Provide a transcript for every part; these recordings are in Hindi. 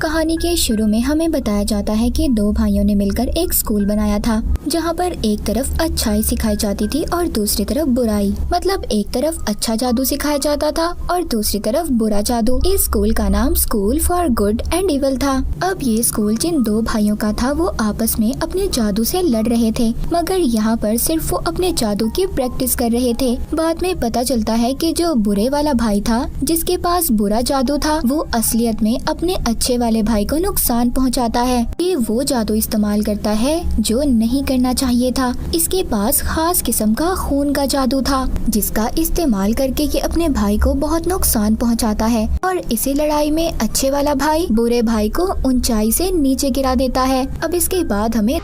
कहानी के शुरू में हमें बताया जाता है कि दो भाइयों ने मिलकर एक स्कूल बनाया था, जहाँ पर एक तरफ अच्छाई सिखाई जाती थी और दूसरी तरफ बुराई। मतलब एक तरफ अच्छा जादू सिखाया जाता था और दूसरी तरफ बुरा जादू। इस स्कूल का नाम school for good and evil था। अब ये स्कूल जिन दो भाइयों का था वो आपस में अपने जादू से लड़ रहे थे, मगर यहाँ पर सिर्फ वो अपने जादू की प्रैक्टिस कर रहे थे। बाद में पता चलता है कि जो बुरे वाला भाई था, जिसके पास बुरा जादू था, वो असलियत में अपने अच्छे वाले भाई को नुकसान पहुंचाता है। ये वो जादू इस्तेमाल करता है जो नहीं करना चाहिए था। इसके पास खास किस्म का खून का जादू था, जिसका इस्तेमाल करके ये अपने भाई को बहुत नुकसान पहुंचाता है और इसी लड़ाई में अच्छे वाला भाई बुरे भाई को ऊंचाई से नीचे गिरा देता है। अब इसके बाद हमें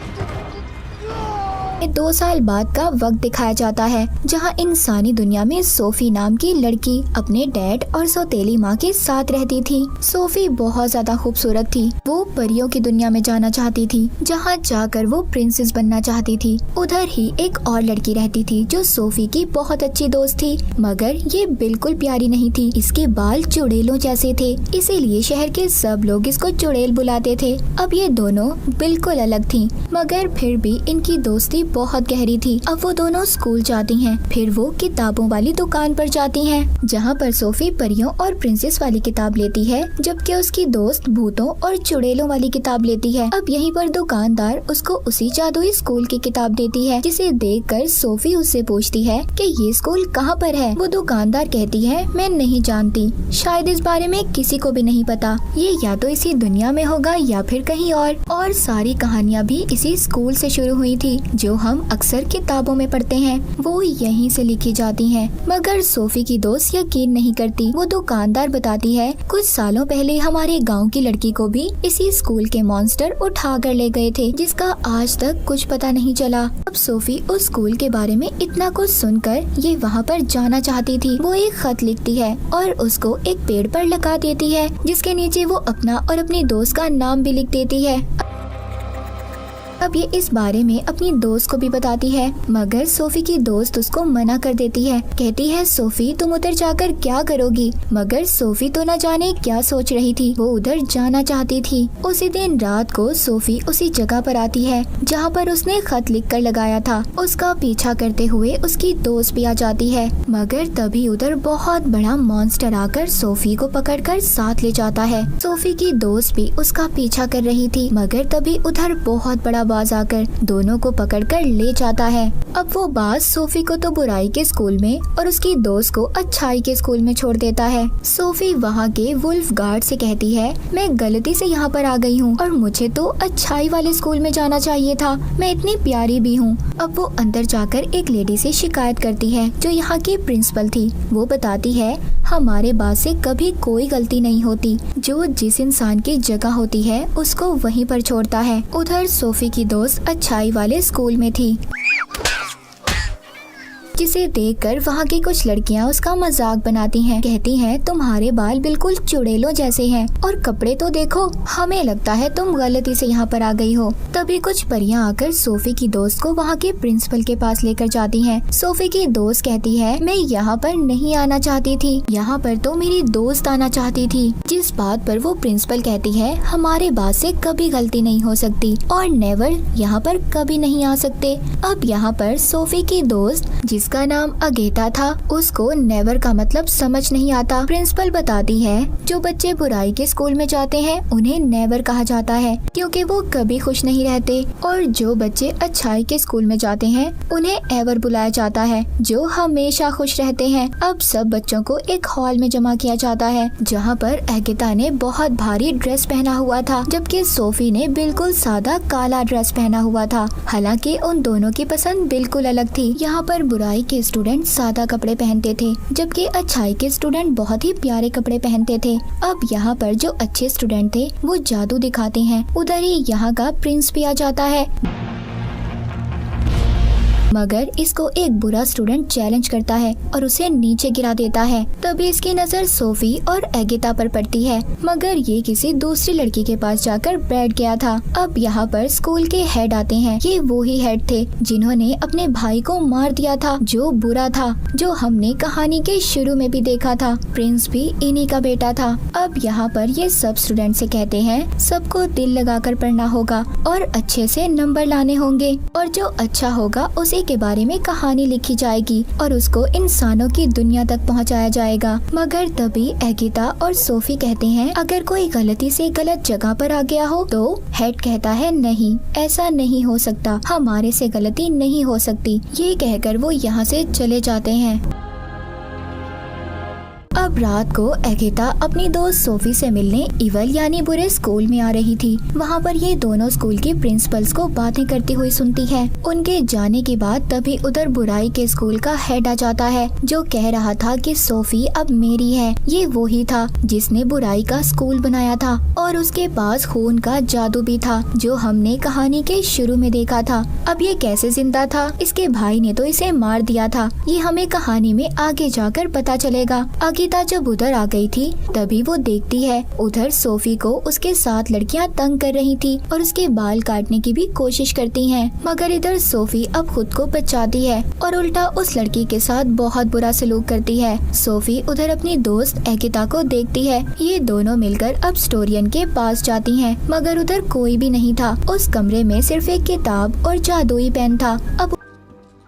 2 साल बाद का वक्त दिखाया जाता है, जहां इंसानी दुनिया में सोफी नाम की लड़की अपने डैड और सौतेली माँ के साथ रहती थी। सोफी बहुत ज्यादा खूबसूरत थी। वो परियों की दुनिया में जाना चाहती थी, जहां जाकर वो प्रिंसेस बनना चाहती थी। उधर ही एक और लड़की रहती थी जो सोफी की बहुत अच्छी दोस्त थी, मगर ये बिल्कुल प्यारी नहीं थी। इसके बाल चुड़ैलों जैसे थे, इसीलिए शहर के सब लोग इसको चुड़ैल बुलाते थे। अब ये दोनों बिल्कुल अलग थी, मगर फिर भी इनकी दोस्ती बहुत गहरी थी। अब वो दोनों स्कूल जाती हैं, फिर वो किताबों वाली दुकान पर जाती हैं, जहाँ पर सोफी परियों और प्रिंसेस वाली किताब लेती है, जबकि उसकी दोस्त भूतों और चुड़ैलों वाली किताब लेती है। अब यहीं पर दुकानदार उसको उसी जादुई स्कूल की किताब देती है, जिसे देखकर सोफी उससे पूछती है कि ये स्कूल कहाँ पर है। वो दुकानदार कहती है, मैं नहीं जानती, शायद इस बारे में किसी को भी नहीं पता। ये या तो इसी दुनिया में होगा या फिर कहीं और सारी कहानियाँ भी इसी स्कूल से शुरू हुई थी, जो हम अक्सर किताबों में पढ़ते हैं, वो यहीं से लिखी जाती हैं। मगर सोफी की दोस्त यकीन नहीं करती। वो दुकानदार बताती है, कुछ सालों पहले हमारे गांव की लड़की को भी इसी स्कूल के मॉन्स्टर उठा कर ले गए थे, जिसका आज तक कुछ पता नहीं चला। अब सोफी उस स्कूल के बारे में इतना कुछ सुनकर ये वहाँ पर जाना चाहती थी। वो एक खत लिखती है और उसको एक पेड़ पर लगा देती है, जिसके नीचे वो अपना और अपनी दोस्त का नाम भी लिख देती है। अब ये इस बारे में अपनी दोस्त को भी बताती है, मगर सोफी की दोस्त उसको मना कर देती है। कहती है, सोफी तुम उधर जाकर क्या करोगी? मगर सोफी तो न जाने क्या सोच रही थी, वो उधर जाना चाहती थी। उसी दिन रात को सोफी उसी जगह पर आती है जहाँ पर उसने खत लिख कर लगाया था। उसका पीछा करते हुए उसकी दोस्त भी आ जाती है, मगर तभी उधर बहुत बड़ा मॉन्स्टर आकर सोफी को पकड़कर साथ ले जाता है। सोफी की दोस्त भी उसका पीछा कर रही थी, मगर तभी उधर बहुत बड़ा बाज आकर दोनों को पकड़कर ले जाता है। अब वो बाज सोफी को तो बुराई के स्कूल में और उसकी दोस्त को अच्छाई के स्कूल में छोड़ देता है। सोफी वहाँ के वुल्फ गार्ड से कहती है, मैं गलती से यहाँ पर आ गई हूँ और मुझे तो अच्छाई वाले स्कूल में जाना चाहिए था, मैं इतनी प्यारी भी हूँ। अब वो अंदर जाकर एक लेडी से शिकायत करती है, जो यहाँ की प्रिंसिपल थी। वो बताती है, हमारे बाज से कभी कोई गलती नहीं होती, जो जिस इंसान की जगह होती है उसको वहीं पर छोड़ता है। उधर सोफी की दोस्त अच्छाई वाले स्कूल में थी, जिसे देखकर वहाँ की कुछ लड़कियाँ उसका मजाक बनाती हैं। कहती हैं, तुम्हारे बाल बिल्कुल चुड़ैलों जैसे हैं और कपड़े तो देखो, हमें लगता है तुम गलती से यहाँ पर आ गई हो। तभी कुछ परियां आकर सोफी की दोस्त को वहाँ के प्रिंसिपल के पास लेकर जाती हैं। सोफी की दोस्त कहती है, मैं यहाँ पर नहीं आना चाहती थी, यहाँ पर तो मेरी दोस्त आना चाहती थी। जिस बात पर वो प्रिंसिपल कहती है, हमारे बात से कभी गलती नहीं हो सकती और नेवर यहाँ पर कभी नहीं आ सकते। अब यहाँ पर सोफी की दोस्त, जिसका नाम अगेता था, उसको नेवर का मतलब समझ नहीं आता। प्रिंसिपल बताती है, जो बच्चे बुराई के स्कूल में जाते हैं उन्हें नेवर कहा जाता है, क्योंकि वो कभी खुश नहीं रहते, और जो बच्चे अच्छाई के स्कूल में जाते हैं उन्हें एवर बुलाया जाता है, जो हमेशा खुश रहते हैं। अब सब बच्चों को एक हॉल में जमा किया जाता है, जहाँ पर अगेता ने बहुत भारी ड्रेस पहना हुआ था, जबकि सोफी ने बिल्कुल सादा काला ड्रेस पहना हुआ था। हालांकि उन दोनों की पसंद बिल्कुल अलग थी। यहाँ पर बुराई के स्टूडेंट सादा कपड़े पहनते थे, जबकि अच्छाई के स्टूडेंट बहुत ही प्यारे कपड़े पहनते थे। अब यहाँ पर जो अच्छे स्टूडेंट थे वो जादू दिखाते हैं। उधर ही यहाँ का प्रिंस भी आ जाता है। मगर इसको एक बुरा स्टूडेंट चैलेंज करता है और उसे नीचे गिरा देता है। तभी इसकी नजर सोफी और एगिता पर पड़ती है, मगर ये किसी दूसरी लड़की के पास जाकर बैठ गया था। अब यहाँ पर स्कूल के हेड आते हैं। ये वो ही हेड थे जिन्होंने अपने भाई को मार दिया था, जो बुरा था, जो हमने कहानी के शुरू में भी देखा था। प्रिंस भी इन्हीं का बेटा था। अब यहाँ पर ये सब स्टूडेंट से कहते हैं सबको दिल लगाकर पढ़ना होगा और अच्छे से नंबर लाने होंगे, और जो अच्छा होगा उसी के बारे में कहानी लिखी जाएगी और उसको इंसानों की दुनिया तक पहुँचाया जाएगा। मगर तभी एगिता और सोफी कहते हैं अगर कोई गलती से गलत जगह पर आ गया हो तो हेड कहता है नहीं, ऐसा नहीं हो सकता, हमारे से गलती नहीं हो सकती। ये कहकर वो यहाँ से चले जाते हैं। अब रात को एगिता अपनी दोस्त सोफी से मिलने इवल यानी बुरे स्कूल में आ रही थी। वहाँ पर ये दोनों स्कूल के प्रिंसिपल्स को बातें करती हुई सुनती है। उनके जाने के बाद तभी उधर बुराई के स्कूल का हेड आ जाता है, जो कह रहा था कि सोफी अब मेरी है। ये वो ही था जिसने बुराई का स्कूल बनाया था और उसके पास खून का जादू भी था, जो हमने कहानी के शुरू में देखा था। अब ये कैसे जिंदा था? इसके भाई ने तो इसे मार दिया था। ये हमें कहानी में आगे जाकर पता चलेगा। एगिता जब उधर आ गई थी तभी वो देखती है उधर सोफी को उसके साथ लड़कियां तंग कर रही थी और उसके बाल काटने की भी कोशिश करती हैं। मगर इधर सोफी अब खुद को बचाती है और उल्टा उस लड़की के साथ बहुत बुरा सलूक करती है। सोफी उधर अपनी दोस्त एगिता को देखती है। ये दोनों मिलकर अब स्टोरियन के पास जाती हैं, मगर उधर कोई भी नहीं था। उस कमरे में सिर्फ एक किताब और जादुई पेन था। अब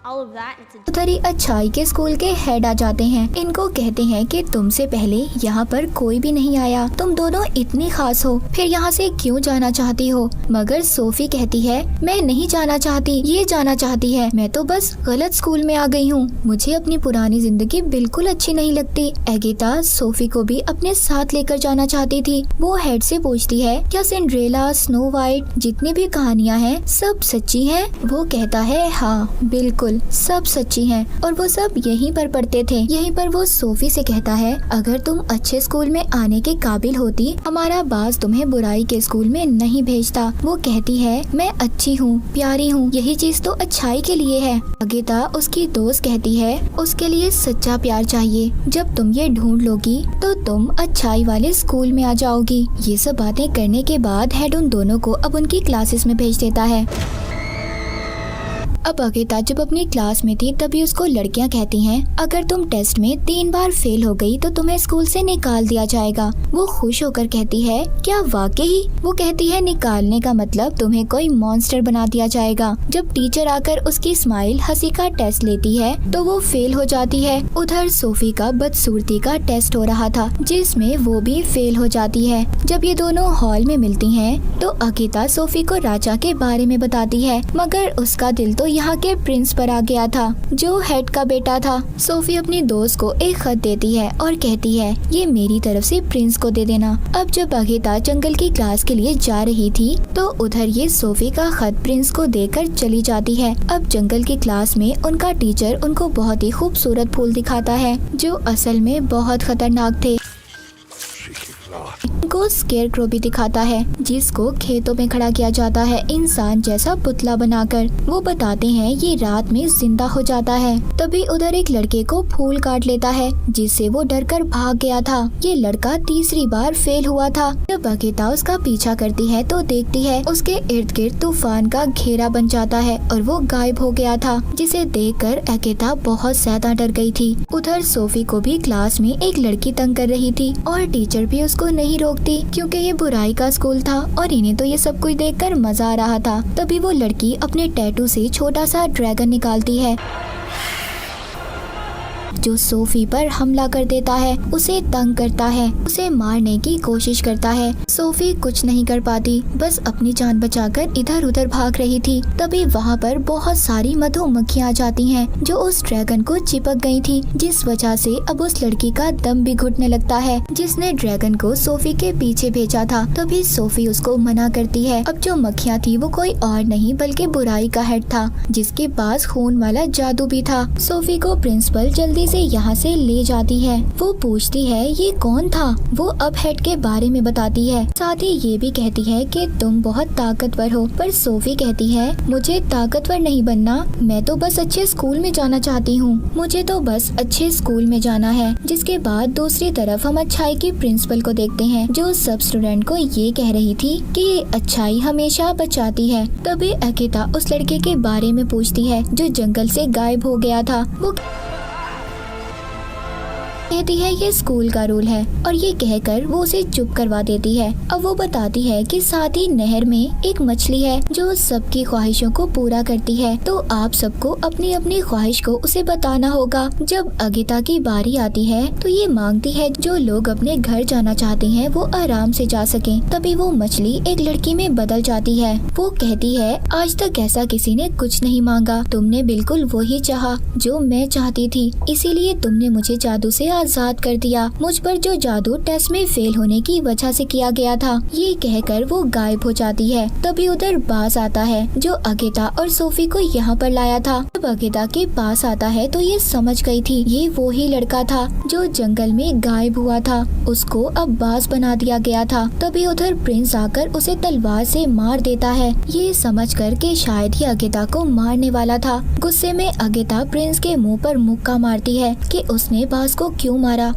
उधर ही अच्छाई के स्कूल के हेड आ जाते हैं। इनको कहते हैं कि तुमसे पहले यहाँ पर कोई भी नहीं आया, तुम दोनों इतनी खास हो, फिर यहाँ से क्यों जाना चाहती हो? मगर सोफी कहती है मैं नहीं जाना चाहती, ये जाना चाहती है। मैं तो बस गलत स्कूल में आ गई हूँ, मुझे अपनी पुरानी जिंदगी बिल्कुल अच्छी नहीं लगती। एगिता सोफी को भी अपने साथ लेकर जाना चाहती थी। वो हेड से पूछती है क्या सिंड्रेला, स्नो वाइट, जितनी भी कहानियाँ हैं सब सच्ची हैं? वो कहता है हाँ बिल्कुल सब सच्ची हैं और वो सब यहीं पर पढ़ते थे। यहीं पर वो सोफी से कहता है अगर तुम अच्छे स्कूल में आने के काबिल होती, हमारा बास तुम्हें बुराई के स्कूल में नहीं भेजता। वो कहती है मैं अच्छी हूँ, प्यारी हूँ, यही चीज तो अच्छाई के लिए है। एगिता उसकी दोस्त कहती है उसके लिए सच्चा प्यार चाहिए, जब तुम ये ढूंढ लोगी तो तुम अच्छाई वाले स्कूल में आ जाओगी। ये सब बातें करने के बाद हेड उन दोनों को अब उनकी क्लासेस में भेज देता है। अब एगिता जब अपनी क्लास में थी तभी उसको लड़कियां कहती हैं अगर तुम टेस्ट में 3 बार फेल हो गई तो तुम्हें स्कूल से निकाल दिया जाएगा। वो खुश होकर कहती है क्या वाकई? वो कहती है निकालने का मतलब तुम्हें कोई मॉन्स्टर बना दिया जाएगा। जब टीचर आकर उसकी स्माइल हंसी का टेस्ट लेती है तो वो फेल हो जाती है। उधर सोफी का बदसूरती का टेस्ट हो रहा था जिसमें वो भी फेल हो जाती है। जब ये दोनों हॉल में मिलती हैं तो एगिता सोफी को राजा के बारे में बताती है, मगर उसका दिल तो यहाँ के प्रिंस पर आ गया था, जो हेड का बेटा था। सोफी अपनी दोस्त को एक खत देती है और कहती है ये मेरी तरफ से प्रिंस को दे देना। अब जब एगिता जंगल की क्लास के लिए जा रही थी तो उधर ये सोफी का खत प्रिंस को देकर चली जाती है। अब जंगल की क्लास में उनका टीचर उनको बहुत ही खूबसूरत फूल दिखाता है जो असल में बहुत खतरनाक थे। को स्केरक्रो भी दिखाता है जिसको खेतों में खड़ा किया जाता है इंसान जैसा पुतला बनाकर। वो बताते हैं ये रात में जिंदा हो जाता है। तभी उधर एक लड़के को फूल काट लेता है जिससे वो डरकर भाग गया था। ये लड़का तीसरी बार फेल हुआ था। जब एगिता उसका पीछा करती है तो देखती है उसके इर्द गिर्द तूफान का घेरा बन जाता है और वो गायब हो गया था, जिसे देखकर एगिता बहुत ज्यादा डर गई थी। उधर सोफी को भी क्लास में एक लड़की तंग कर रही थी और टीचर भी उसको नहीं रोकती क्योंकि ये बुराई का स्कूल था और इन्हें तो ये सब कुछ देखकर मजा आ रहा था। तभी वो लड़की अपने टैटू से छोटा सा ड्रैगन निकालती है जो सोफी पर हमला कर देता है, उसे तंग करता है, उसे मारने की कोशिश करता है। सोफी कुछ नहीं कर पाती, बस अपनी जान बचाकर इधर उधर भाग रही थी। तभी वहाँ पर बहुत सारी मधुमक्खियाँ आ जाती हैं जो उस ड्रैगन को चिपक गई थी, जिस वजह से अब उस लड़की का दम भी घुटने लगता है जिसने ड्रैगन को सोफी के पीछे भेजा था। तभी सोफी उसको मना करती है। अब जो मक्खियाँ थी वो कोई और नहीं बल्कि बुराई का हेड था जिसके पास खून वाला जादू भी था। सोफी को प्रिंसिपल जल्दी से उसे यहाँ से ले जाती है। वो पूछती है ये कौन था। वो अब हेड के बारे में बताती है, साथ ही ये भी कहती है कि तुम बहुत ताकतवर हो। पर सोफी कहती है मुझे ताकतवर नहीं बनना, मैं तो बस अच्छे स्कूल में जाना चाहती हूँ, मुझे तो बस अच्छे स्कूल में जाना है। जिसके बाद दूसरी तरफ हम अच्छाई की प्रिंसिपल को देखते हैं, जो सब स्टूडेंट को ये कह रही थी कि अच्छाई हमेशा बचाती है। तभी अकिता उस लड़के के बारे में पूछती है जो जंगल से गायब हो गया था। वो कहती है ये स्कूल का रूल है और ये कहकर वो उसे चुप करवा देती है। अब वो बताती है कि साथ ही नहर में एक मछली है जो सबकी ख्वाहिशों को पूरा करती है, तो आप सबको अपनी अपनी ख्वाहिश को उसे बताना होगा। जब अगिता की बारी आती है तो ये मांगती है जो लोग अपने घर जाना चाहते हैं वो आराम से जा सकें। तभी वो मछली एक लड़की में बदल जाती है। वो कहती है आज तक ऐसा किसी ने कुछ नहीं मांगा, तुमने बिल्कुल वही चाहा जो मैं चाहती थी, इसीलिए तुमने मुझे जादू से आजाद कर दिया। मुझ पर जो जादू टेस्ट में फेल होने की वजह से किया गया था। ये कहकर वो गायब हो जाती है। तभी उधर बास आता है जो अगिता और सोफी को यहाँ पर लाया था। जब अगिता के पास आता है तो ये समझ गई थी ये वो ही लड़का था जो जंगल में गायब हुआ था, उसको अब बास बना दिया गया था। तभी उधर प्रिंस आकर उसे तलवार से मार देता है, ये समझकर कि शायद ही अगिता को मारने वाला था। गुस्से में अगिता प्रिंस के मुंह पर मुक्का मारती है कि उसने बास को क्यों मारा।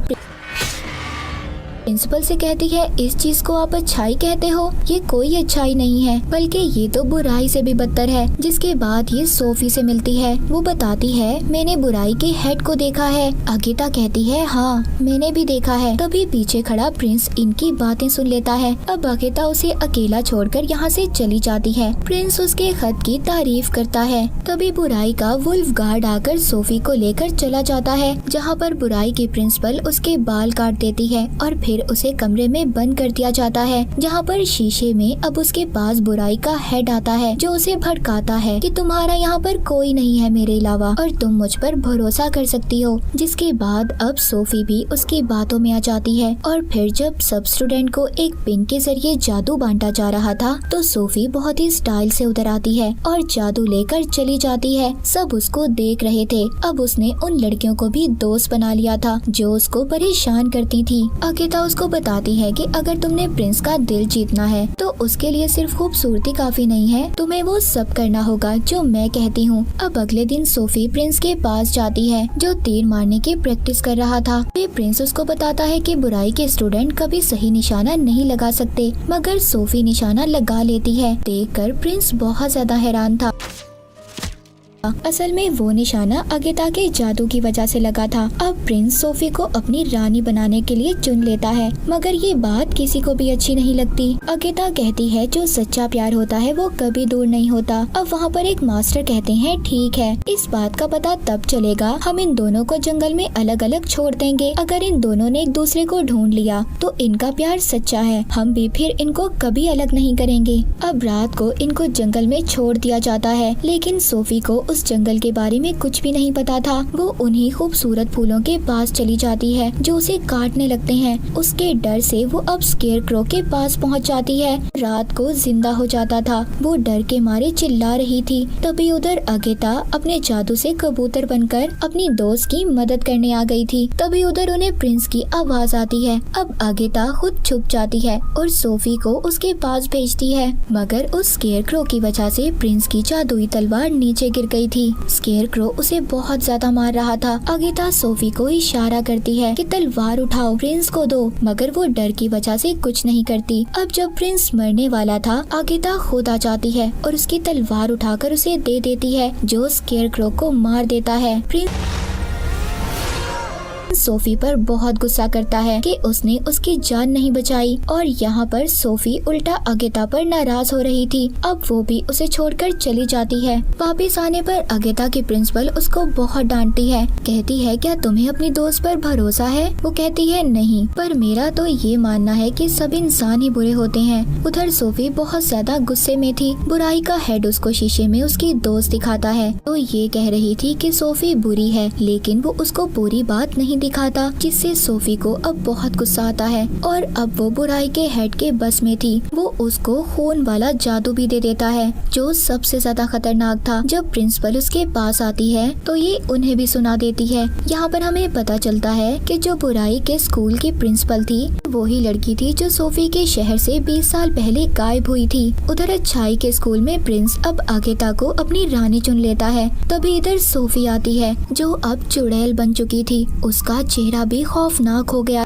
प्रिंसिपल से कहती है इस चीज को आप अच्छाई कहते हो, ये कोई अच्छाई नहीं है बल्कि ये तो बुराई से भी बदतर है। जिसके बाद ये सोफी से मिलती है। वो बताती है मैंने बुराई के हेड को देखा है। अगिता कहती है हाँ मैंने भी देखा है। तभी पीछे खड़ा प्रिंस इनकी बातें सुन लेता है। अब अगिता उसे अकेला छोड़कर यहाँ से चली जाती है। प्रिंस उसके खत की तारीफ करता है। तभी बुराई का वुल्फ गार्ड आकर सोफी को लेकर चला जाता है, जहाँ पर बुराई की प्रिंसिपल उसके बाल काट देती है और फिर उसे कमरे में बंद कर दिया जाता है, जहाँ पर शीशे में अब उसके पास बुराई का हेड आता है जो उसे भड़काता है कि तुम्हारा यहाँ पर कोई नहीं है मेरे अलावा और तुम मुझ पर भरोसा कर सकती हो। जिसके बाद अब सोफी भी उसकी बातों में आ जाती है और फिर जब सब स्टूडेंट को एक पिन के जरिए जादू बांटा जा रहा था तो सोफी बहुत ही स्टाइल से उधर आती है और जादू लेकर चली जाती है। सब उसको देख रहे थे। अब उसने उन लड़कियों को भी दोस्त बना लिया था जो उसको परेशान करती थी। अगिता उसको बताती है कि अगर तुमने प्रिंस का दिल जीतना है तो उसके लिए सिर्फ खूबसूरती काफी नहीं है, तुम्हें वो सब करना होगा जो मैं कहती हूँ। अब अगले दिन सोफी प्रिंस के पास जाती है जो तीर मारने की प्रैक्टिस कर रहा था। ये प्रिंस उसको बताता है कि बुराई के स्टूडेंट कभी सही निशाना नहीं लगा सकते, मगर सोफी निशाना लगा लेती है। देखकर प्रिंस बहुत ज्यादा हैरान था। असल में वो निशाना अगिता के जादू की वजह से लगा था। अब प्रिंस सोफी को अपनी रानी बनाने के लिए चुन लेता है, मगर ये बात किसी को भी अच्छी नहीं लगती। अगिता कहती है जो सच्चा प्यार होता है वो कभी दूर नहीं होता। अब वहाँ पर एक मास्टर कहते हैं ठीक है, इस बात का पता तब चलेगा हम इन दोनों को जंगल में अलग अलग छोड़ देंगे। अगर इन दोनों ने एक दूसरे को ढूंढ लिया तो इनका प्यार सच्चा है, हम भी फिर इनको कभी अलग नहीं करेंगे। अब रात को इनको जंगल में छोड़ दिया जाता है, लेकिन सोफी को उस जंगल के बारे में कुछ भी नहीं पता था। वो उन्हीं खूबसूरत फूलों के पास चली जाती है जो उसे काटने लगते हैं। उसके डर से वो अब स्केरक्रो के पास पहुंच जाती है। रात को जिंदा हो जाता था। वो डर के मारे चिल्ला रही थी। तभी उधर अगिता अपने जादू से कबूतर बनकर अपनी दोस्त की मदद करने आ गई थी। तभी उधर उन्हें प्रिंस की आवाज आती है। अब अगिता खुद छुप जाती है और सोफी को उसके पास भेजती है, मगर उस स्केरक्रो की वजह से प्रिंस की जादुई तलवार नीचे गिर गई थी। स्केरक्रो उसे बहुत ज्यादा मार रहा था। अगिता सोफी को इशारा करती है कि तलवार उठाओ, प्रिंस को दो, मगर वो डर की वजह से कुछ नहीं करती। अब जब प्रिंस मरने वाला था, अगिता खुद आ जाती है और उसकी तलवार उठाकर उसे दे देती है जो स्केरक्रो को मार देता है। प्रिंस सोफी पर बहुत गुस्सा करता है कि उसने उसकी जान नहीं बचाई और यहाँ पर सोफी उल्टा अगिता पर नाराज हो रही थी। अब वो भी उसे छोड़कर चली जाती है। वापस आने पर अगिता की प्रिंसिपल उसको बहुत डांटती है। कहती है क्या तुम्हें अपनी दोस्त पर भरोसा है? वो कहती है नहीं, पर मेरा तो ये मानना है कि सब इंसान ही बुरे होते हैं। उधर सोफी बहुत ज्यादा गुस्से में थी। बुराई का हेड उसको शीशे में उसकी दोस्त दिखाता है तो ये कह रही थी कि सोफी बुरी है, लेकिन वो उसको पूरी बात नहीं दिखाता, जिससे सोफी को अब बहुत गुस्सा आता है और अब वो बुराई के हेड के बस में थी। वो उसको खून वाला जादू भी दे देता है जो सबसे ज्यादा खतरनाक था। जब प्रिंसिपल उसके पास आती है तो ये उन्हें भी सुना देती है। यहाँ पर हमें पता चलता है कि जो बुराई के स्कूल की प्रिंसिपल थी वो ही लड़की थी जो सोफी के शहर से 20 साल पहले गायब हुई थी। उधर अच्छाई के स्कूल में प्रिंस अब आगेता को अपनी रानी चुन लेता है। तभी इधर सोफी आती है जो अब चुड़ैल बन चुकी थी। उसका चेहरा भी खौफनाक हो गया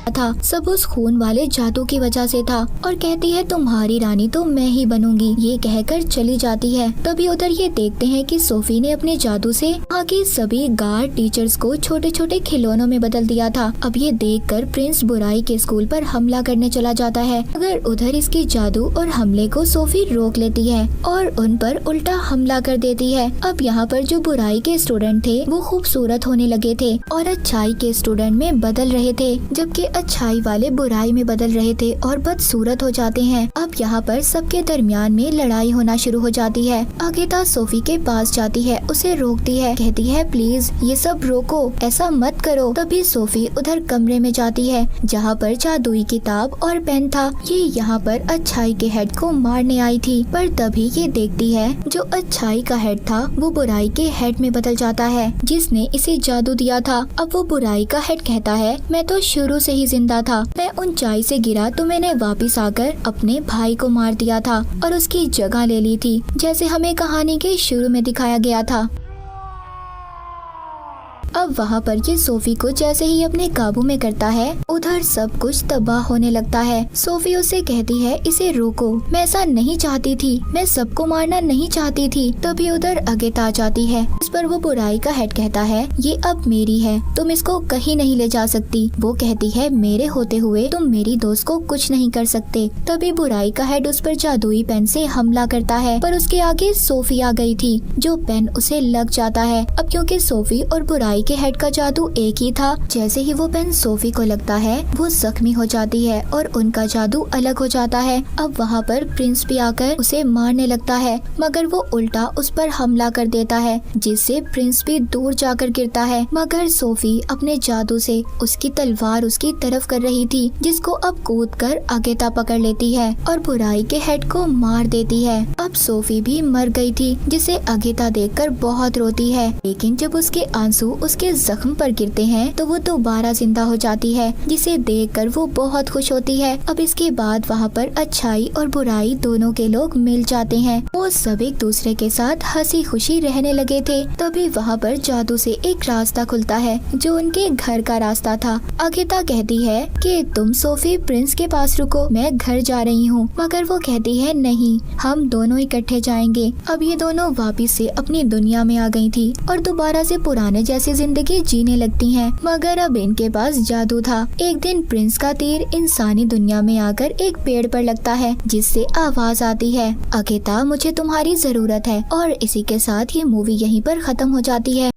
था। सब उस खून वाले जादू की वजह से था और कहती है तुम्हारी रानी तो मैं ही बनूंगी। ये कहकर चली जाती है। तभी उधर ये देखते हैं कि सोफी ने अपने जादू से वहाँ के सभी गार्ड टीचर्स को छोटे छोटे खिलौनों में बदल दिया था। अब ये देखकर प्रिंस बुराई के स्कूल पर हमला करने चला जाता है, मगर उधर इसके जादू और हमले को सोफी रोक लेती है और उन पर उल्टा हमला कर देती है। अब यहाँ पर जो बुराई के स्टूडेंट थे वो खूबसूरत होने लगे थे और अच्छाई के स्टूडेंट में बदल रहे थे, जबकि अच्छाई वाले बुराई में बदल रहे थे और बदसूरत हो जाते हैं। अब यहाँ पर सबके दरमियान में लड़ाई होना शुरू हो जाती है। आगेता सोफी के पास जाती है, उसे रोकती है, कहती है प्लीज ये सब रोको, ऐसा मत करो। तभी सोफी उधर कमरे में जाती है जहाँ पर जादुई किताब और पेन था। ये यहाँ पर अच्छाई के हेड को मारने आई थी, पर तभी ये देखती है जो अच्छाई का हेड था वो बुराई के हेड में बदल जाता है जिसने इसे जादू दिया था। अब वो बुराई का हेड कहता है मैं तो शुरू से ही जिंदा था, मैं ऊंचाई से गिरा तो मैंने वापस आकर अपने भाई को मार दिया था और उसकी जगह ले ली थी, जैसे हमें कहानी के शुरू में दिखाया गया था। अब वहाँ पर ये सोफी को जैसे ही अपने काबू में करता है उधर सब कुछ तबाह होने लगता है। सोफी उसे कहती है इसे रोको, मैं ऐसा नहीं चाहती थी, मैं सबको मारना नहीं चाहती थी। तभी उधर आगेता आ जाती है। इस पर वो बुराई का हेड कहता है ये अब मेरी है, तुम इसको कहीं नहीं ले जा सकती। वो कहती है मेरे होते हुए तुम मेरी दोस्त को कुछ नहीं कर सकते। तभी बुराई का हेड उस पर जादुई पेन से हमला करता है, पर उसके आगे सोफी आ गई थी जो पेन उसे लग जाता है। अब क्योंकि सोफी और बुराई के हेड का जादू एक ही था, जैसे ही वो पेन सोफी को लगता है वो जख्मी हो जाती है और उनका जादू अलग हो जाता है। अब वहाँ पर प्रिंस भी आकर उसे मारने लगता है, मगर वो उल्टा उस पर हमला कर देता है जिससे प्रिंस भी दूर जाकर गिरता है। मगर सोफी अपने जादू से उसकी तलवार उसकी तरफ कर रही थी, जिसको अब कूद कर आगेता पकड़ लेती है और बुराई के हेड को मार देती है। अब सोफी भी मर गई थी, जिसे आगेता देखकर बहुत रोती है, लेकिन जब उसके आंसू उसके जख्म पर गिरते हैं तो वो दोबारा जिंदा हो जाती है, जिसे देखकर वो बहुत खुश होती है। अब इसके बाद वहाँ पर अच्छाई और बुराई दोनों के लोग मिल जाते हैं। वो सब एक दूसरे के साथ हंसी खुशी रहने लगे थे। तभी वहाँ पर जादू से एक रास्ता खुलता है जो उनके घर का रास्ता था। आगेता कहती है कि तुम सोफी प्रिंस के पास रुको, मैं घर जा रही हूँ, मगर वो कहती है नहीं, हम दोनों इकट्ठे जाएंगे। अब ये दोनों वापिस से अपनी दुनिया में आ गई थी और दोबारा से पुराने जैसी जिंदगी जीने लगती हैं, मगर अब इनके पास जादू था। एक दिन प्रिंस का तीर इंसानी दुनिया में आकर एक पेड़ पर लगता है, जिससे आवाज आती है आगेता मुझे तुम्हारी जरूरत है। और इसी के साथ ये मूवी यहीं पर खत्म हो जाती है।